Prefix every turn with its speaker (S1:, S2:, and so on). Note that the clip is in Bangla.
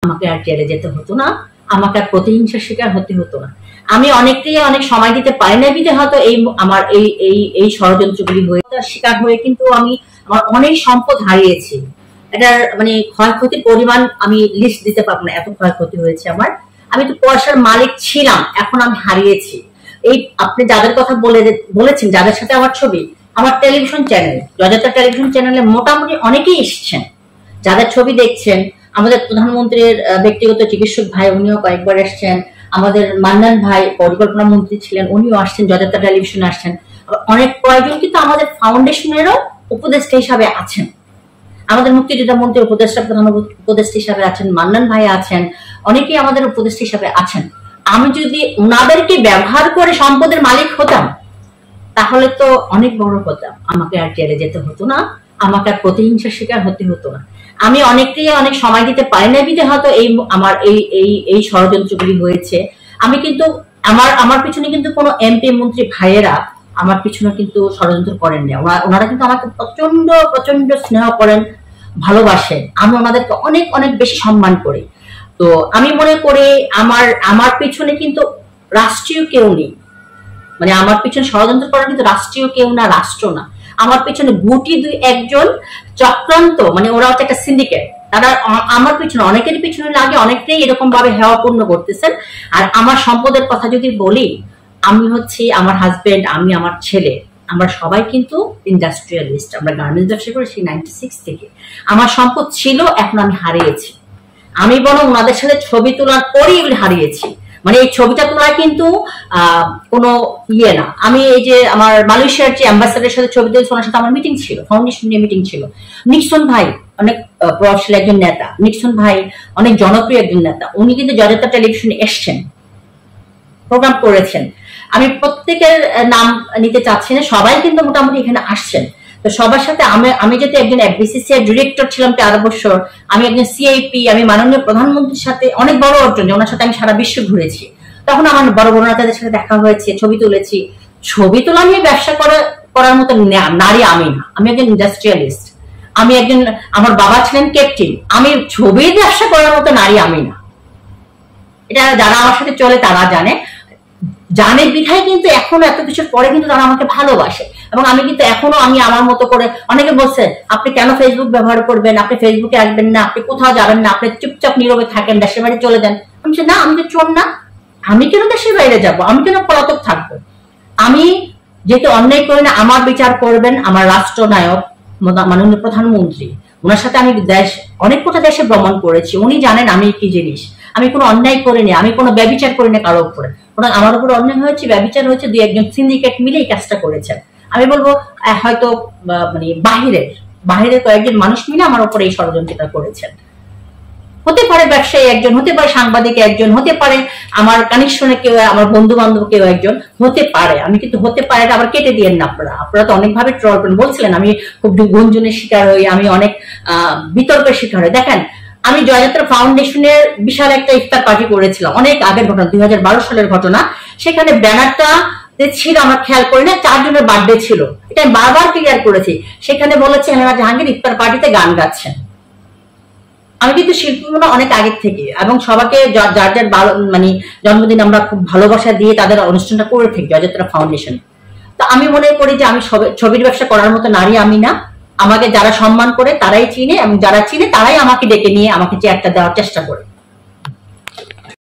S1: আমাকে আর জেলে যেতে হতো না, আমাকে আর প্রতিহিংসার শিকার হতে হতো না। আমি অনেককেই অনেক সময় দিতে পারি না বিধে হয়তো এই আমার এই ষড়যন্ত্রগুলি হয়ে শিকার হয়ে কিন্তু আমি আমার অনেক সম্পদ হারিয়েছি। এটার মানে ক্ষয়ক্ষতির পরিমাণ আমি লিস্ট দিতে পারবো না, এত ক্ষয়ক্ষতি হয়েছে আমার। আমি তো পয়সার মালিক ছিলাম, এখন আমি হারিয়েছি। এই আপনি যাদের কথা বলেছেন, যাদের সাথে আমার ছবি, আমার টেলিভিশন চ্যানেল, জয়যাত্রা টেলিভিশন চ্যানেলে মোটামুটি অনেকেই এসেছেন, যাদের ছবি দেখছেন। আমাদের প্রধানমন্ত্রীর ব্যক্তিগত চিকিৎসক ভাই, উনিও কয়েকবার এসছেন। আমাদের মান্নান ভাই পরিকল্পনা মন্ত্রী ছিলেন, উনিও আসছেন, জয়যাত্রা টেলিভিশনে আসছেন। অনেক কয়েকজন কিন্তু আমাদের ফাউন্ডেশনেরও উপদেষ্টা হিসাবে আছেন। আমাদের মুক্তিযোদ্ধা মন্ত্রী উপদেষ্টা, প্রধান উপদেষ্টা হিসাবে আছেন, মান্নান ভাই আছেন, অনেকেই আমাদের উপদেষ্টা হিসাবে আছেন। আমি যদি ওনাদেরকে ব্যবহার করে সম্পদের মালিক হতাম, তাহলে তো অনেক বড় হতাম। আমাকে আর জেলে যেতে হতো না, আমাকে আর প্রতিহিংসার শিকার হতে হতো না। আমি অনেককেই অনেক সময় দিতে পারি না বিধে হয়তো আমার এই ষড়যন্ত্রগুলি হয়েছে। আমি কিন্তু আমার পিছনে কিন্তু কোনো এমপি মন্ত্রী ভাইয়েরা আমার পিছনে কিন্তু ষড়যন্ত্র করেন না। ওনারা কিন্তু আমাকে প্রচন্ড প্রচন্ড স্নেহ করেন, ভালোবাসেন। আমি ওনাদেরকে অনেক অনেক বেশি সম্মান করি। তো আমি মনে করি আমার পিছনে কিন্তু রাষ্ট্রীয় কেউ নেই, মানে আমার পিছনে ষড়যন্ত্র করার কিন্তু রাষ্ট্রীয় কেউ না, রাষ্ট্র না। আমার পিছনে গুটি দুই একজন চক্রান্ত, মানে ওরা হচ্ছে একটা সিন্ডিকেট। তারা আমার পিছনে, অনেকের পিছনে লাগে, অনেকটাই এরকম ভাবে হেওয়াপূর্ণ করতেছেন। আর আমার সম্পদের কথা যদি বলি, আমি হচ্ছে আমার হাজবেন্ড, আমি আমার ছেলে, আমরা সবাই কিন্তু ইন্ডাস্ট্রিয়ালিস্ট। আমরা গার্মেন্টস ব্যবসা করেছি 96 থেকে। আমার সম্পদ ছিল, এখন আমি হারিয়েছি। আমি বরং ওনাদের সাথে ছবি তোলার পরেই এগুলি হারিয়েছি। মানে এই ছবিটা তোলা কিন্তু কোনো ইয়ে না। আমি এই যে আমার মালয়েশিয়ার যে অ্যাম্বাসাডারের সাথে ছবি তুলেছি, ওনার সাথে আমার মিটিং ছিল, ফাউন্ডেশন নিয়ে মিটিং ছিল। নিক্সন ভাই অনেক প্রভাবশালী একজন নেতা, নিক্সন ভাই অনেক জনপ্রিয় একজন নেতা, উনি কিন্তু জয়যাত্রা টেলিভিশনে এসছেন, প্রোগ্রাম করেছেন। আমি প্রত্যেকের নাম নিতে চাচ্ছি না, সবাই কিন্তু মোটামুটি এখানে আসছেন। তো সবার সাথে আমি যেহেতু একজন বিসিসিআই ডিরেক্টর ছিলাম 4 বছর, আমি একজন সিআইপি, আমি মাননীয় প্রধানমন্ত্রীর সাথে অনেক বড় অর্জন, ওনার সাথে আমি সারা বিশ্ব ঘুরেছি। তখন আমার বড় বড় নেতাদের সাথে দেখা হয়েছে, ছবি তুলেছি। ছবি তোলা নিয়ে ব্যবসা করার মতো নারী আমি না, আমি একজন ইন্ডাস্ট্রিয়ালিস্ট। আমি একজন, আমার বাবা ছিলেন ক্যাপ্টেন। আমি ছবির ব্যবসা করার মতো নারী আমি না। এটা যারা আমার সাথে চলে তারা জানে বিধায় কিন্তু এখনো এত কিছুর পরে কিন্তু তারা আমাকে ভালোবাসে। এবং আমি কিন্তু এখনো আমি আমার মতো করে, অনেকে বলছে আপনি কেন ফেসবুক ব্যবহার করবেন, আপনি ফেসবুকে আসবেন না, আপনি কোথাও যাবেন না, আপনি চুপচাপ নীরবে থাকেন, দেশের বাইরে চলে যান। আমি বলছি না, আমি তো চোর না, আমি কেন দেশের বাইরে যাবো, আমি কেন পলাতক থাকবো। আমি যেহেতু অন্যায় করি না, আমার বিচার করবেন আমার রাষ্ট্রনায়ক মাননীয় প্রধানমন্ত্রী। ওনার সাথে আমি অনেক কোটা দেশে ভ্রমণ করেছি, উনি জানেন আমি কি জিনিস। আমি কোনো অন্যায় করিনি, আমি কোনো ব্যভিচার করিনি কারো উপরে। আমার উপর অন্যায় হয়েছে, ব্যভিচার হয়েছে, দুই একজন সিন্ডিকেট মিলে এই কাজটা করেছেন। আমি বলবো হয়তো মানে বাহিরের কয়েকজন মানুষ মিলে আমার উপরে এই ষড়যন্ত্রটা করেছেন। হতে পারে ব্যবসায়ী একজন, হতে পারে সাংবাদিক একজন, হতে পারে আমার কানেকশনে কেউ, আমার বন্ধু বান্ধব কেউ একজন, হতে পারে। আমি কিন্তু হতে পারে আবার কেটে দিয়েন না আপনারা তো অনেকভাবে ট্রল করেন, বলছিলেন আমি খুব গুঞ্জনের শিকার হই, আমি অনেক বিতর্কের শিকার হই। দেখেন, আমি জয়যাত্রা ফাউন্ডেশনের বিশাল একটা ইফতার পার্টি করেছিলাম, অনেক আগের ঘটনা, 2012 সালের ঘটনা। সেখানে ব্যানারটা ছিল, আমরা খেয়াল করি না, 4 জনের বার্থডে ছিল। এটা আমি বারবার ক্লিয়ার করেছি। সেখানে বলেছে হেনা জাহাঙ্গীর ইফতার পার্টিতে গান গাচ্ছেন। আমি কিন্তু শিল্পীগুলো অনেক আগের থেকে, এবং সবাইকে যার যার মানে জন্মদিন আমরা খুব ভালোবাসা দিয়ে তাদের অনুষ্ঠানটা করে থাকি জয়যাত্রা ফাউন্ডেশন। তো আমি মনে করি যে আমি ছবির ব্যবসা করার মতো নারী আমি না। আমাকে যারা সম্মান করে তারাই চিনে, এবং যারা চিনে তারাই আমাকে ডেকে নিয়ে আমাকে চেয়ারটা দেওয়ার চেষ্টা করে।